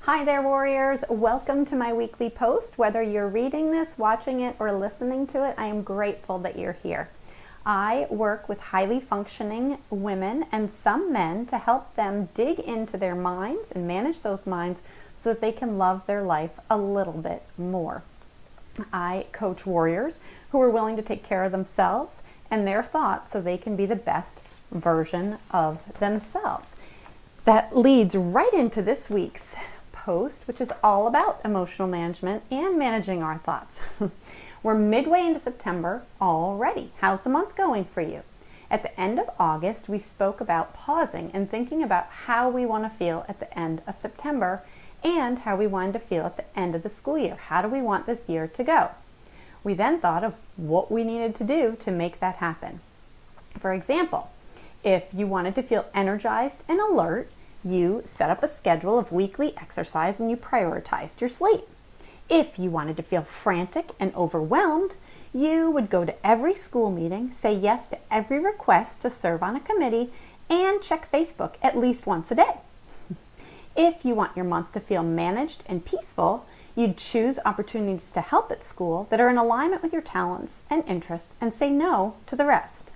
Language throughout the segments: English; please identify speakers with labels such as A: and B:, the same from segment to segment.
A: Hi there, warriors. Welcome to my weekly post. Whether you're reading this, watching it, or listening to it, I am grateful that you're here. I work with highly functioning women and some men to help them dig into their minds and manage those minds so that they can love their life a little bit more. I coach warriors who are willing to take care of themselves and their thoughts so they can be the best version of themselves. That leads right into this week's post, which is all about emotional management and managing our thoughts. We're midway into September already. How's the month going for you? At the end of August, we spoke about pausing and thinking about how we want to feel at the end of September and how we wanted to feel at the end of the school year. How do we want this year to go? We then thought of what we needed to do to make that happen. For example, if you wanted to feel energized and alert, you set up a schedule of weekly exercise and you prioritized your sleep. If you wanted to feel frantic and overwhelmed, you would go to every school meeting, say yes to every request to serve on a committee, and check Facebook at least once a day. If you want your month to feel managed and peaceful, you'd choose opportunities to help at school that are in alignment with your talents and interests and say no to the rest.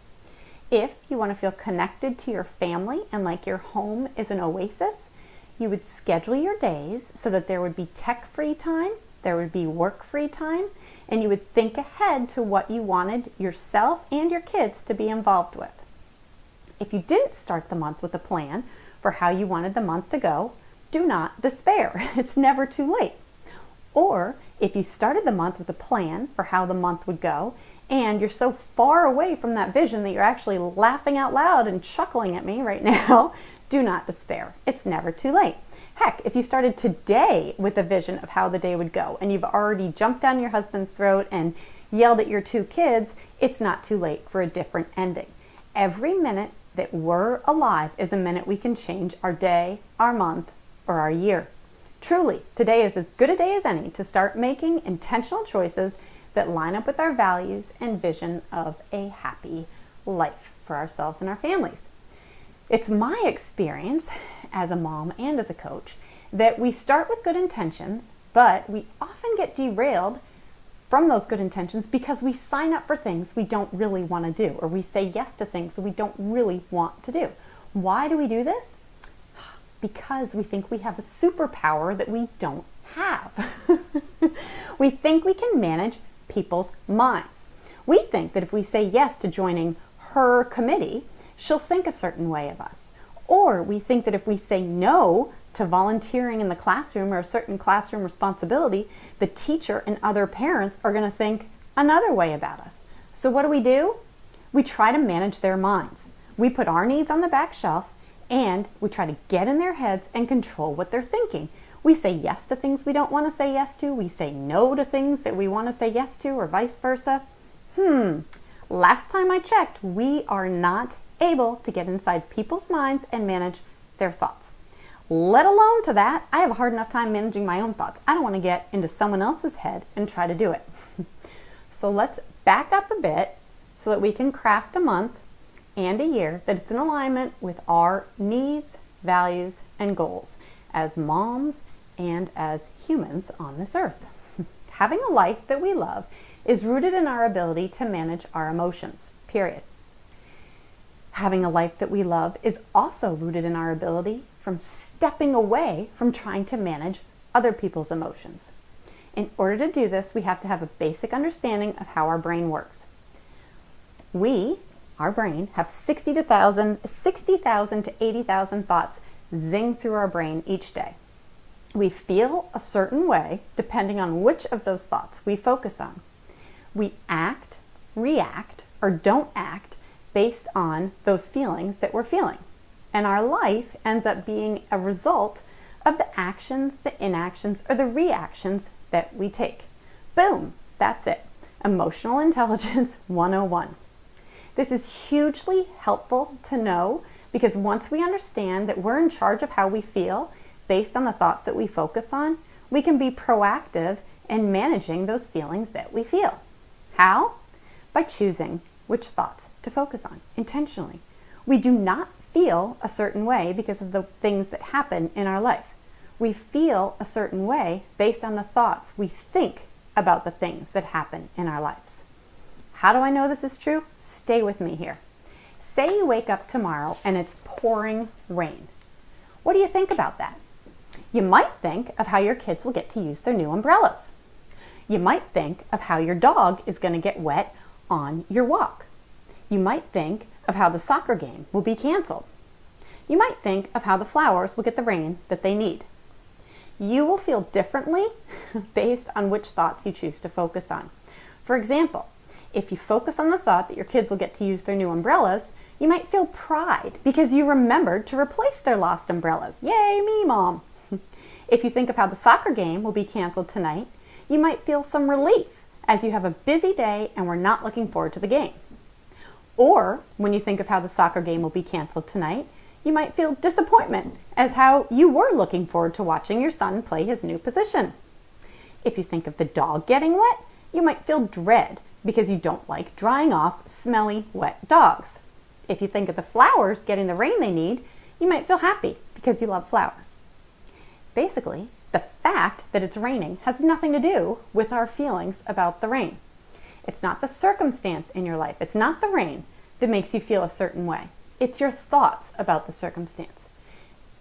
A: If you want to feel connected to your family and like your home is an oasis, you would schedule your days so that there would be tech-free time, there would be work-free time, and you would think ahead to what you wanted yourself and your kids to be involved with. If you didn't start the month with a plan for how you wanted the month to go, do not despair. It's never too late. Or if you started the month with a plan for how the month would go, and you're so far away from that vision that you're actually laughing out loud and chuckling at me right now, do not despair. It's never too late. Heck, if you started today with a vision of how the day would go and you've already jumped down your husband's throat and yelled at your two kids, it's not too late for a different ending. Every minute that we're alive is a minute we can change our day, our month, or our year. Truly, today is as good a day as any to start making intentional choices that line up with our values and vision of a happy life for ourselves and our families. It's my experience as a mom and as a coach that we start with good intentions, but we often get derailed from those good intentions because we sign up for things we don't really want to do, or we say yes to things that we don't really want to do. Why do we do this? Because we think we have a superpower that we don't have. We think we can manage people's minds. We think that if we say yes to joining her committee, she'll think a certain way of us. Or we think that if we say no to volunteering in the classroom or a certain classroom responsibility, the teacher and other parents are going to think another way about us. So what do? We try to manage their minds. We put our needs on the back shelf and we try to get in their heads and control what they're thinking. We say yes to things we don't want to say yes to. We say no to things that we want to say yes to, or vice versa. Last time I checked, we are not able to get inside people's minds and manage their thoughts. Let alone to that, I have a hard enough time managing my own thoughts. I don't want to get into someone else's head and try to do it. So let's back up a bit so that we can craft a month and a year that is in alignment with our needs, values, and goals as moms and as humans on this earth. Having a life that we love is rooted in our ability to manage our emotions, period. Having a life that we love is also rooted in our ability from stepping away from trying to manage other people's emotions. In order to do this, we have to have a basic understanding of how our brain works. Our brain, have 60,000 to 80,000 thoughts zing through our brain each day. We feel a certain way depending on which of those thoughts we focus on. We act, react, or don't act based on those feelings that we're feeling. And our life ends up being a result of the actions, the inactions, or the reactions that we take. Boom, that's it. Emotional Intelligence 101. This is hugely helpful to know because once we understand that we're in charge of how we feel based on the thoughts that we focus on, we can be proactive in managing those feelings that we feel. How? By choosing which thoughts to focus on intentionally. We do not feel a certain way because of the things that happen in our life. We feel a certain way based on the thoughts we think about the things that happen in our lives. How do I know this is true? Stay with me here. Say you wake up tomorrow and it's pouring rain. What do you think about that? You might think of how your kids will get to use their new umbrellas. You might think of how your dog is going to get wet on your walk. You might think of how the soccer game will be canceled. You might think of how the flowers will get the rain that they need. You will feel differently based on which thoughts you choose to focus on. For example, if you focus on the thought that your kids will get to use their new umbrellas, you might feel pride because you remembered to replace their lost umbrellas. Yay, me, Mom! If you think of how the soccer game will be canceled tonight, you might feel some relief as you have a busy day and we're not looking forward to the game. Or when you think of how the soccer game will be canceled tonight, you might feel disappointment as how you were looking forward to watching your son play his new position. If you think of the dog getting wet, you might feel dread because you don't like drying off smelly, wet dogs. If you think of the flowers getting the rain they need, you might feel happy because you love flowers. Basically, the fact that it's raining has nothing to do with our feelings about the rain. It's not the circumstance in your life, it's not the rain that makes you feel a certain way. It's your thoughts about the circumstance.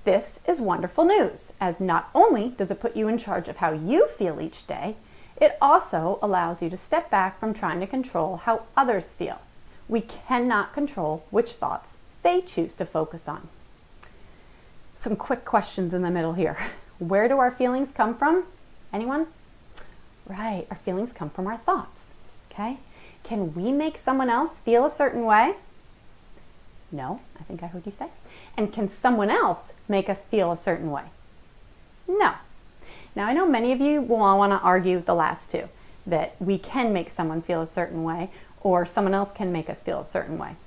A: This is wonderful news, as not only does it put you in charge of how you feel each day, it also allows you to step back from trying to control how others feel. We cannot control which thoughts they choose to focus on. Some quick questions in the middle here. Where do our feelings come from? Anyone? Right, our feelings come from our thoughts. Okay? Can we make someone else feel a certain way? No, I think I heard you say. And can someone else make us feel a certain way? No. Now, I know many of you will want to argue the last two, that we can make someone feel a certain way or someone else can make us feel a certain way.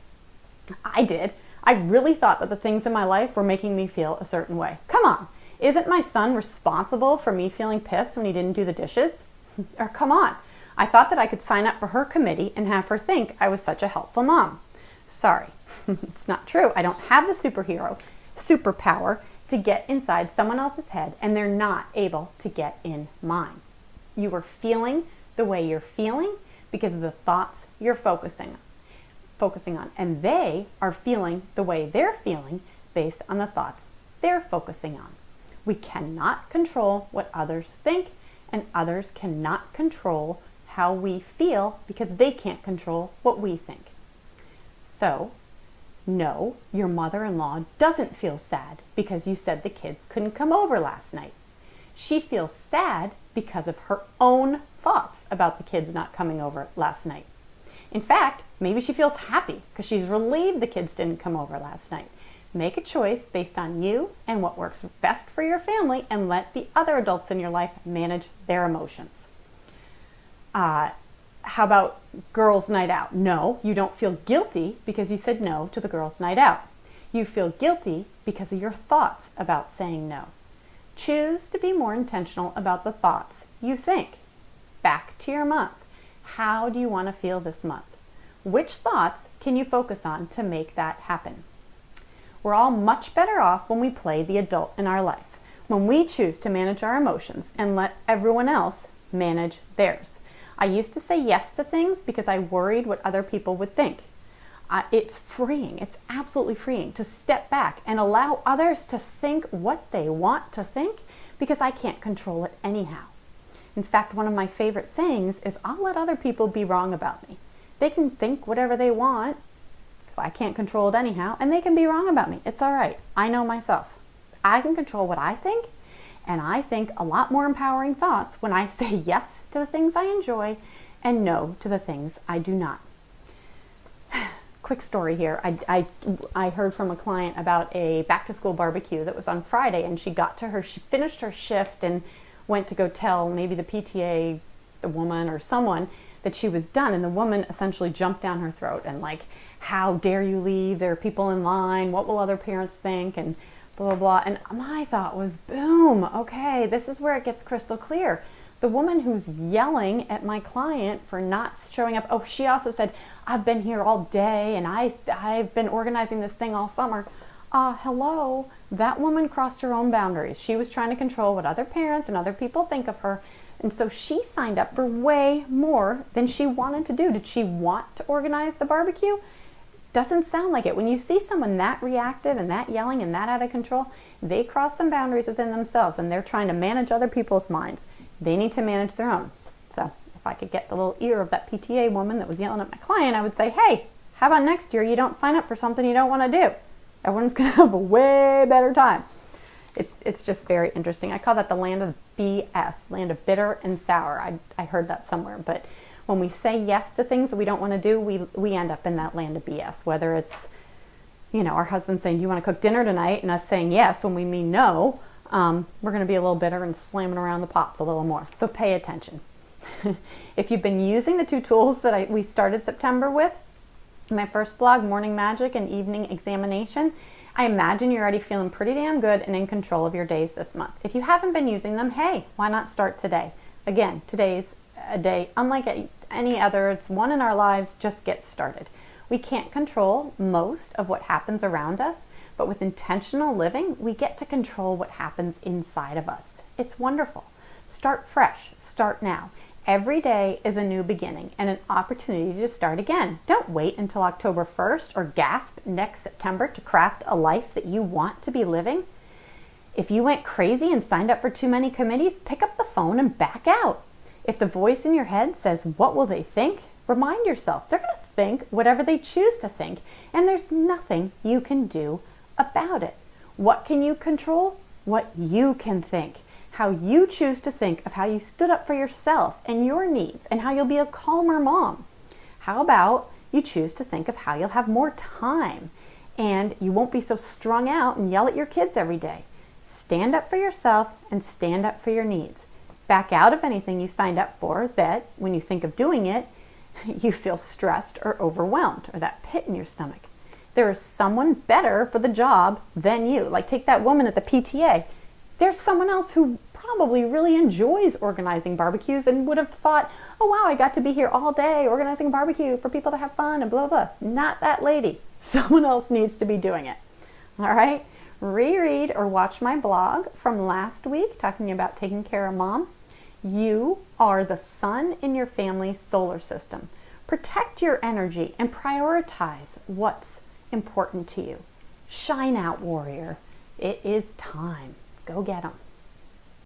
A: I did. I really thought that the things in my life were making me feel a certain way. Come on. Isn't my son responsible for me feeling pissed when he didn't do the dishes? Or come on. I thought that I could sign up for her committee and have her think I was such a helpful mom. Sorry. It's not true. I don't have the superpower to get inside someone else's head and they're not able to get in mine. You are feeling the way you're feeling because of the thoughts you're focusing on. And they are feeling the way they're feeling based on the thoughts they're focusing on. We cannot control what others think, and others cannot control how we feel because they can't control what we think. So, no, your mother-in-law doesn't feel sad because you said the kids couldn't come over last night. She feels sad because of her own thoughts about the kids not coming over last night. In fact, maybe she feels happy because she's relieved the kids didn't come over last night. Make a choice based on you and what works best for your family and let the other adults in your life manage their emotions. How about girls' night out? No, you don't feel guilty because you said no to the girls' night out. You feel guilty because of your thoughts about saying no. Choose to be more intentional about the thoughts you think. Back to your month. How do you want to feel this month? Which thoughts can you focus on to make that happen? We're all much better off when we play the adult in our life, when we choose to manage our emotions and let everyone else manage theirs. I used to say yes to things because I worried what other people would think. It's freeing. It's absolutely freeing to step back and allow others to think what they want to think because I can't control it anyhow. In fact, one of my favorite sayings is, I'll let other people be wrong about me. They can think whatever they want because I can't control it anyhow, and they can be wrong about me. It's all right. I know myself. I can control what I think, and I think a lot more empowering thoughts when I say yes to the things I enjoy and no to the things I do not. Quick story here. I heard from a client about a back-to-school barbecue that was on Friday, and she finished her shift and went to go tell maybe the PTA, the woman or someone, that she was done, and the woman essentially jumped down her throat and like, how dare you leave? There are people in line. What will other parents think? And blah, blah, blah. And my thought was, boom, okay, this is where it gets crystal clear. The woman who's yelling at my client for not showing up, she also said, I've been here all day and I've been organizing this thing all summer. hello, that woman crossed her own boundaries. She was trying to control what other parents and other people think of her. And so she signed up for way more than she wanted to do. Did she want to organize the barbecue? Doesn't sound like it. When you see someone that reactive and that yelling and that out of control, they cross some boundaries within themselves and they're trying to manage other people's minds. They need to manage their own. So if I could get the little ear of that PTA woman that was yelling at my client, I would say, hey, how about next year you don't sign up for something you don't want to do? Everyone's going to have a way better time. It's just very interesting. I call that the land of BS, land of bitter and sour. I heard that somewhere. But when we say yes to things that we don't want to do, we end up in that land of BS. Whether it's, our husband saying, do you want to cook dinner tonight? And us saying yes when we mean no, we're going to be a little bitter and slamming around the pots a little more. So pay attention. If you've been using the two tools that we started September with, my first blog, Morning Magic and Evening Examination, I imagine you're already feeling pretty damn good and in control of your days this month. If you haven't been using them, hey, why not start today? Again, today's a day unlike any other. It's one in our lives. Just get started. We can't control most of what happens around us, but with intentional living, we get to control what happens inside of us. It's wonderful. Start fresh. Start now. Every day is a new beginning and an opportunity to start again. Don't wait until October 1st or gasp next September to craft a life that you want to be living. If you went crazy and signed up for too many committees, pick up the phone and back out. If the voice in your head says, what will they think? Remind yourself, they're going to think whatever they choose to think, and there's nothing you can do about it. What can you control? What you can think. How you choose to think of how you stood up for yourself and your needs and how you'll be a calmer mom. How about you choose to think of how you'll have more time and you won't be so strung out and yell at your kids every day. Stand up for yourself and stand up for your needs. Back out of anything you signed up for that when you think of doing it, you feel stressed or overwhelmed or that pit in your stomach. There is someone better for the job than you. Like take that woman at the PTA. There's someone else who probably really enjoys organizing barbecues and would have thought, oh wow, I got to be here all day organizing a barbecue for people to have fun and blah, blah. Not that lady. Someone else needs to be doing it. All right? Reread or watch my blog from last week talking about taking care of mom. You are the sun in your family's solar system. Protect your energy and prioritize what's important to you. Shine out, warrior. It is time. Go get 'em.